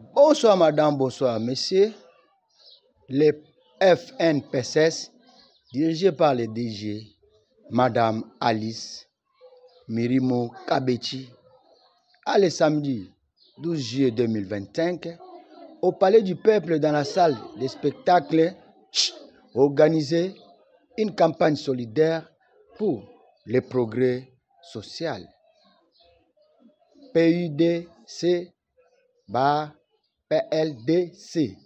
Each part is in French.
Bonsoir madame, bonsoir messieurs. Les FNPSS, dirigés par le DG, madame Alice Mirimo Kabechi, a le samedi 12 juillet 2025, au Palais du Peuple, dans la salle des spectacles, organisé une campagne solidaire pour le progrès social. PUDC PLDC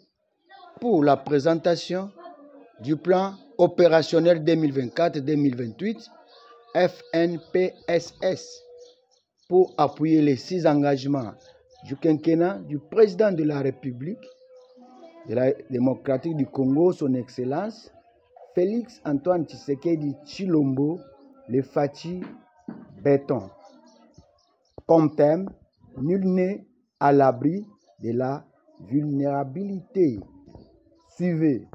pour la présentation du plan opérationnel 2024-2028 FNPSS pour appuyer les 6 engagements du quinquennat du président de la République démocratique du Congo, son Excellence Félix Antoine Tshisekedi Tshilombo, le Fati Béton. Comme thème, nul n'est à l'abri de la vulnérabilité. Suivez.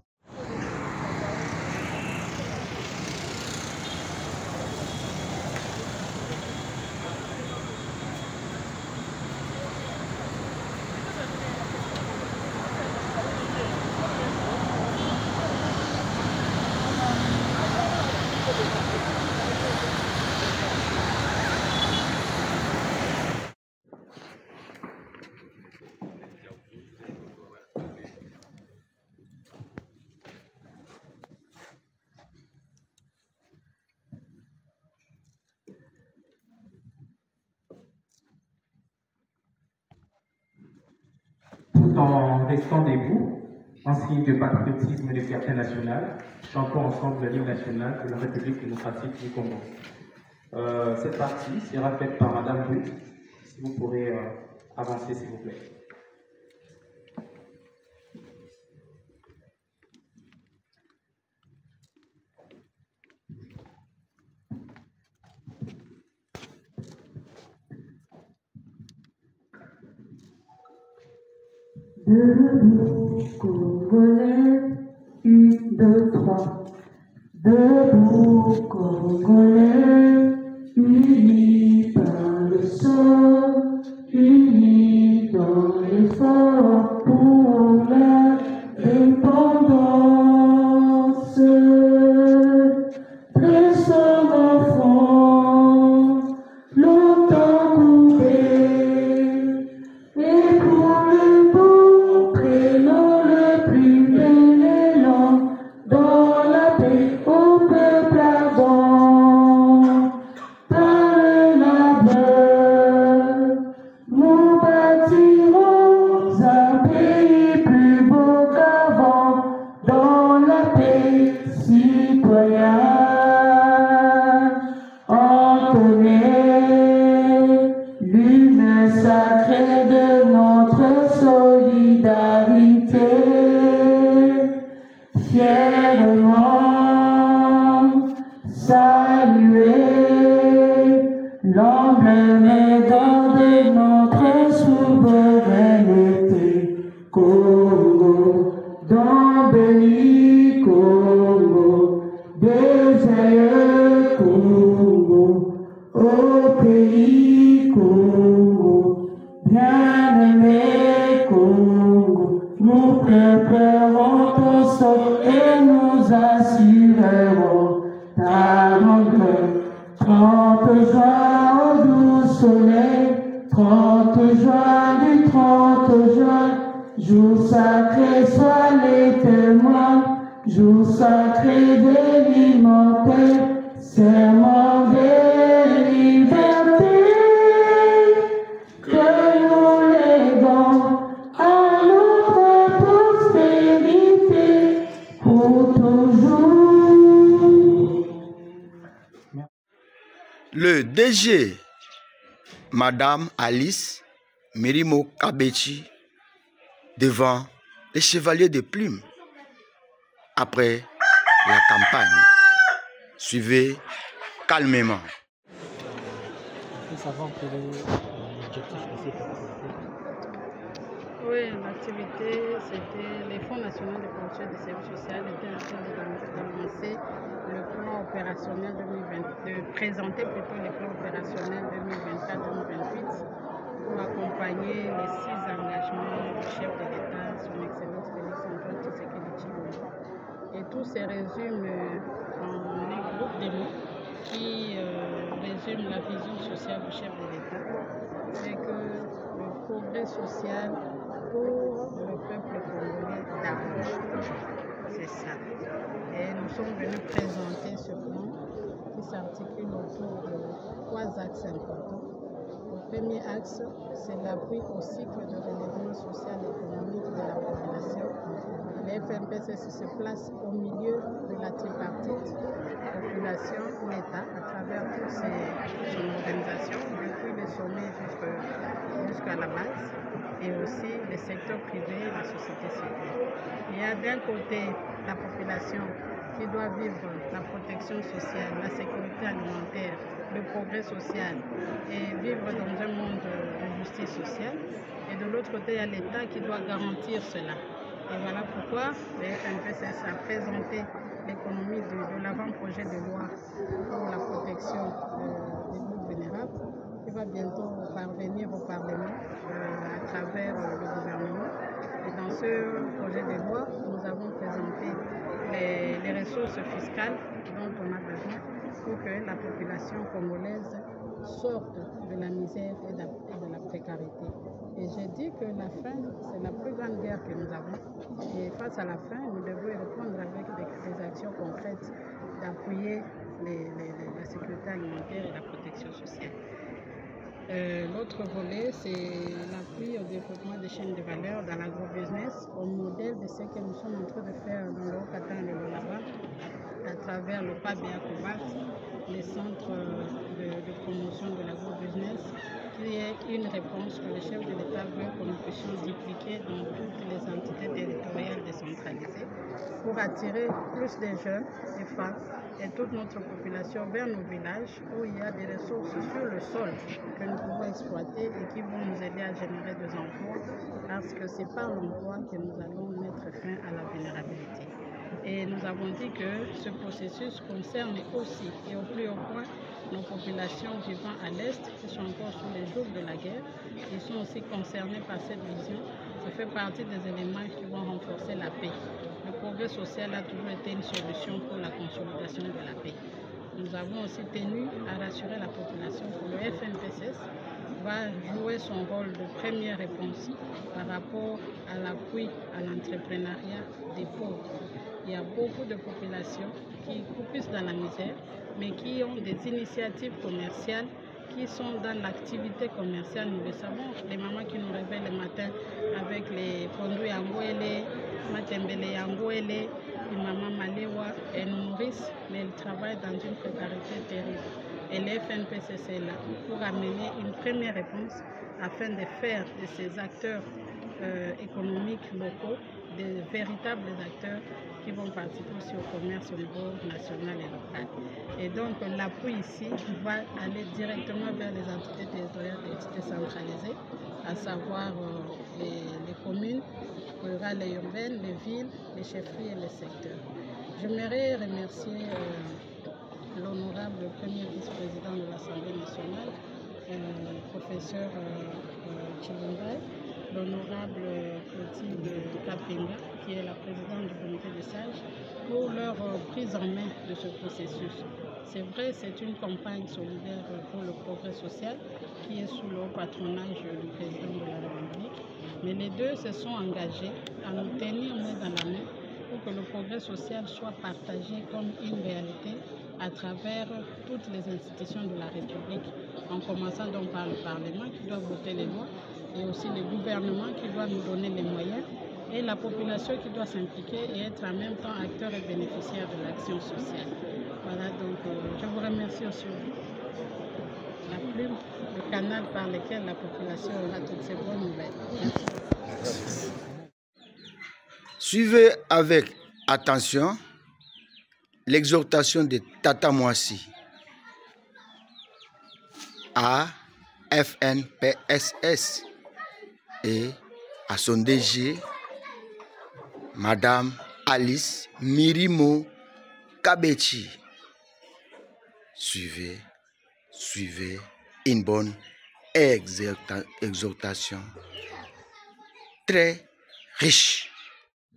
Tout en restant debout, en signe de patriotisme et de fierté nationale, chantons ensemble l'hymne national de la République démocratique du Congo. Cette partie sera faite par Madame Ruth. Si vous pourrez avancer, s'il vous plaît. Debout, Congolais, 1, 2, 3. Debout, Congolais, unis par le sang, unis dans l'effort pour l'indépendance. Dressons enfants, longtemps coupés, et pour le bon prénom le plus bel élan, dans la paix au peuple ardent. Par le labeur, nous bâtirons un pays plus beau qu'avant, dans la paix citoyenne. Entonner l'hymne sacré de notre solidarité, fièrement saluer l'emblème d'or de notre souveraineté. Congo, d'embelli Congo, des aïeux Congo, au pays Congo, bien-aimé Congo, nous préparons ton sort et nous assurerons ta grandeur. 30 juin au doux soleil, 30 juin du 30 juin, jour sacré, sois les témoins, jour sacré de l'immortel, serment de liberté, que nous léguons à notre postérité pour toujours. Le DG, madame Alice Mirimo Kabechi, devant les chevaliers de plumes. Après la campagne, suivez calmement. Oui, l'activité, c'était les Fonds nationaux de promotion des services sociaux étaient en train de lancer le plan opérationnel 2020, de présenter plutôt le plan opérationnel 2024-2028 pour accompagner les 6 engagements du se résume en un groupe de mots qui résume la vision sociale du chef de l'État. C'est que le progrès social pour le peuple congolais d'abord. C'est ça. Et nous sommes venus présenter ce plan qui s'articule autour de 3 axes importants. Le premier axe, c'est l'appui au cycle de relèvement social et économique de la population. Le FNPCS se place au milieu de la tripartite population, l'État, à travers toutes son organisation, depuis le sommet jusqu'à la base, et aussi le secteur privé et la société civile. Il y a d'un côté la population qui doit vivre la protection sociale, la sécurité alimentaire, le progrès social et vivre dans un monde de justice sociale. Et de l'autre côté, il y a l'État qui doit garantir cela. Et voilà pourquoi le FNPCS a présenté l'économie de l'avant-projet de loi pour la protection des groupes vulnérables qui va bientôt parvenir au Parlement à travers le gouvernement. Et dans ce projet de loi, nous avons présenté les ressources fiscales dont on a besoin pour que la population congolaise sorte de la misère et de la précarité. Et j'ai dit que la faim, c'est la plus grande guerre que nous avons. Et face à la faim, nous devons répondre avec des actions concrètes d'appuyer la sécurité alimentaire et la protection sociale. L'autre volet, c'est l'appui au développement des chaînes de valeur dans l'agrobusiness, au modèle de ce que nous sommes en train de faire dans le Haut-Katanga et le Lualaba, à travers le PABEA Cobalt, les centres de promotion de l'agrobusiness, qui est une réponse que le chef de l'État veut que nous puissions dupliquer dans toutes les entités territoriales décentralisées pour attirer plus de jeunes, des femmes et toute notre population vers nos villages où il y a des ressources sur le sol que nous pouvons exploiter et qui vont nous aider à générer des emplois parce que c'est par l'emploi que nous allons mettre fin à la vulnérabilité. Et nous avons dit que ce processus concerne aussi et au plus haut point nos populations vivant à l'Est qui sont encore sous les jours de la guerre. Ils sont aussi concernés par cette vision. Ça fait partie des éléments qui vont renforcer la paix. Le progrès social a toujours été une solution pour la consolidation de la paix. Nous avons aussi tenu à rassurer la population que le FNPCS va jouer son rôle de première réponse par rapport à l'appui à l'entrepreneuriat des pauvres. Il y a beaucoup de populations qui croupissent dans la misère, mais qui ont des initiatives commerciales, qui sont dans l'activité commerciale. Nous le savons, les mamans qui nous réveillent le matin avec les produits Angouele, Matembele Angouele, les mamans Malewa, elles nous nourrissent, mais elles travaillent dans une précarité terrible. Et le FNPCS est là pour amener une première réponse afin de faire de ces acteurs économiques locaux des véritables acteurs qui vont participer aussi au commerce au niveau national et local. Et donc l'appui ici va aller directement vers les entités territoriales décentralisées, à savoir les communes rurales et urbaines, les villes, les chefferies et les secteurs. J'aimerais remercier l'honorable premier vice-président de l'Assemblée nationale, professeur Chilumbai, l'honorable Clotilde Kapinga, qui est la présidente du comité des sages, pour leur prise en main de ce processus. C'est vrai, c'est une campagne solidaire pour le progrès social qui est sous le haut patronage du président de la République, mais les deux se sont engagés à nous tenir main dans la main pour que le progrès social soit partagé comme une réalité à travers toutes les institutions de la République, en commençant donc par le Parlement qui doit voter les lois, et aussi le gouvernement qui doit nous donner les moyens, et la population qui doit s'impliquer et être en même temps acteur et bénéficiaire de l'action sociale. Voilà, donc je vous remercie aussi. La plume, le canal par lequel la population aura toutes ces bonnes nouvelles. Merci. Suivez avec attention l'exhortation de Tata Moissi à FNPSS et à son DG, Madame Alice Mirimo Kabechi. Suivez une bonne exhortation très riche.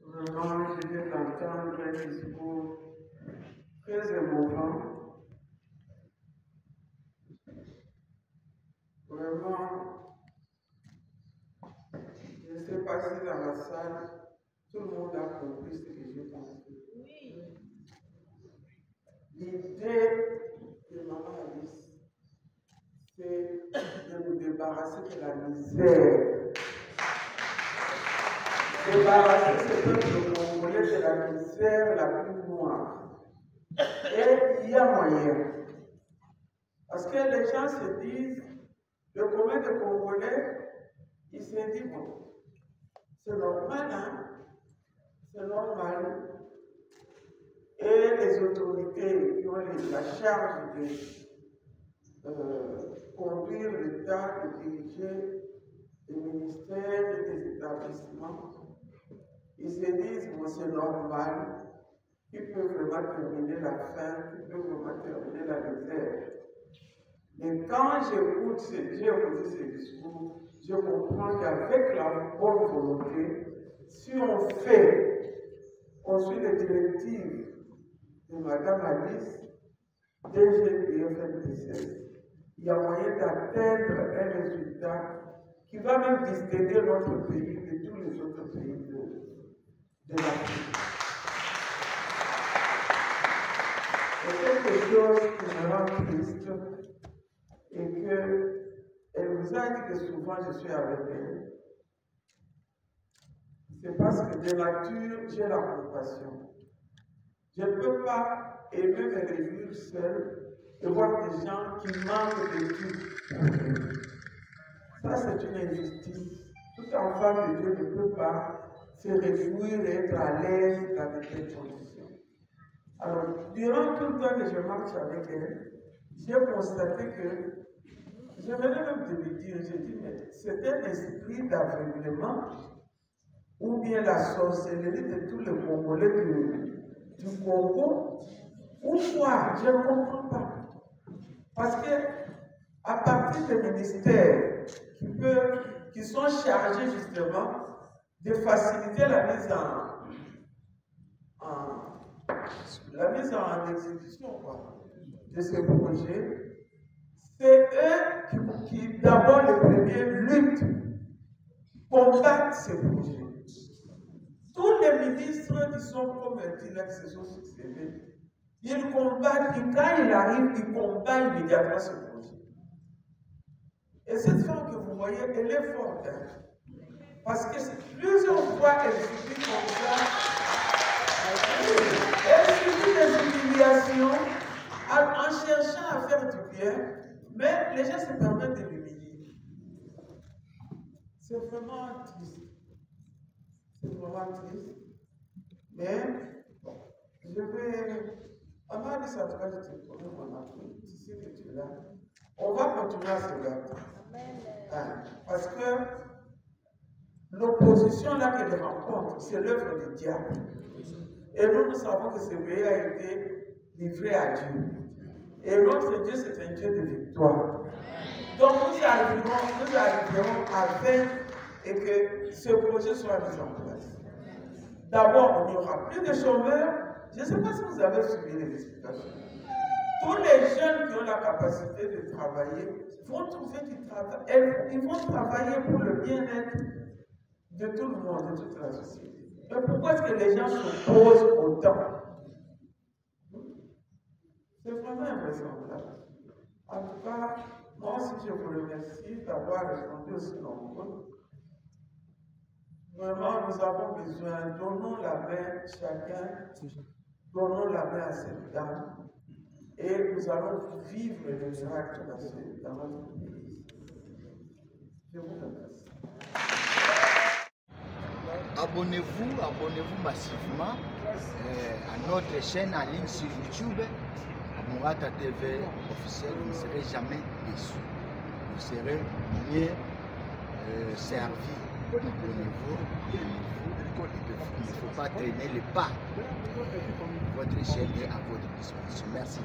Vraiment, je vais t'entendre un discours passé dans la salle, tout le monde a compris ce que j'ai pensé. L'idée de Maman Alice, c'est de nous débarrasser de la misère. Débarrasser ce peuple congolais de la misère la plus noire. Et il y a moyen. Parce que les gens se disent, le commun des Congolais, il s'est dit, bon, c'est normal, hein? C'est normal. Et les autorités qui ont la charge de conduire l'État, de diriger les ministères et les établissements, ils se disent, bon, c'est normal, ils peuvent vraiment terminer la faim, ils peuvent vraiment terminer la misère. Mais quand j'écoute ces discours, je comprends qu'avec la bonne volonté, si on suit les directives de Mme Alice, DGPFNPCS, il y a moyen d'atteindre un résultat qui va même distinguer notre pays de tous les autres pays de l'Afrique. Et quelque chose qui me rend triste est qu'elle vous a dit que souvent je suis avec elle. C'est parce que de nature, j'ai la compassion. Je ne peux pas aimer me réjouir seul et voir des gens qui manquent de tout. Ça, c'est une injustice. Tout enfant de Dieu ne peut pas se réjouir et être à l'aise dans de telles conditions. Alors, durant tout le temps que je marche avec elle, j'ai constaté que, je venais même de lui dire, j'ai dit, mais c'est un esprit d'aveuglement ou bien la sorcellerie de tous les Congolais du Congo, ou quoi? Je ne comprends pas. Parce que, à partir des ministères qui sont chargés justement de faciliter la mise en exécution de ces projets, c'est eux qui d'abord les premiers luttent, combattent ces projets. Tous les ministres qui sont comme un qui se sont succédés, ils combattent, et quand il arrive, ils combattent immédiatement ce projet. Et cette femme que vous voyez, elle est forte. Hein? Parce que plusieurs fois, elle subit comme ça. Elle subit des humiliations en cherchant à faire du bien, mais les gens se permettent de l'humilier. C'est vraiment triste. C'est vraiment triste. Mais, je vais... Maman dit ça, je te promets mon appui. Tu sais que tu es là. On va continuer à se battre. Parce que l'opposition là qu'elle rencontre, c'est l'œuvre du diable. Et nous savons que ce pays a été livré à Dieu. Et notre Dieu, c'est un Dieu de victoire. Donc nous arriverons à vaincre et que ce projet soit mis en place. D'abord, il n'y aura plus de chômeurs. Je ne sais pas si vous avez suivi les explications. Tous les jeunes qui ont la capacité de travailler vont trouver du travail. Ils vont travailler pour le bien-être de tout le monde, de toute la société. Mais pourquoi est-ce que les gens s'opposent autant? C'est vraiment invraisemblable. En tout cas, moi aussi je vous remercie d'avoir répondu aussi nombreux. Vraiment, nous avons besoin, donnons la main chacun, donnons la main à cette dame. Et nous allons vivre le miracle dans notre pays. Je vous remercie. Abonnez-vous massivement à notre chaîne en ligne sur YouTube, Mourata TV officiel. Vous ne serez jamais déçus. Vous serez bien servis. Abonnez-vous. Il ne faut pas traîner les pas. Votre chaîne est à votre disposition. Merci.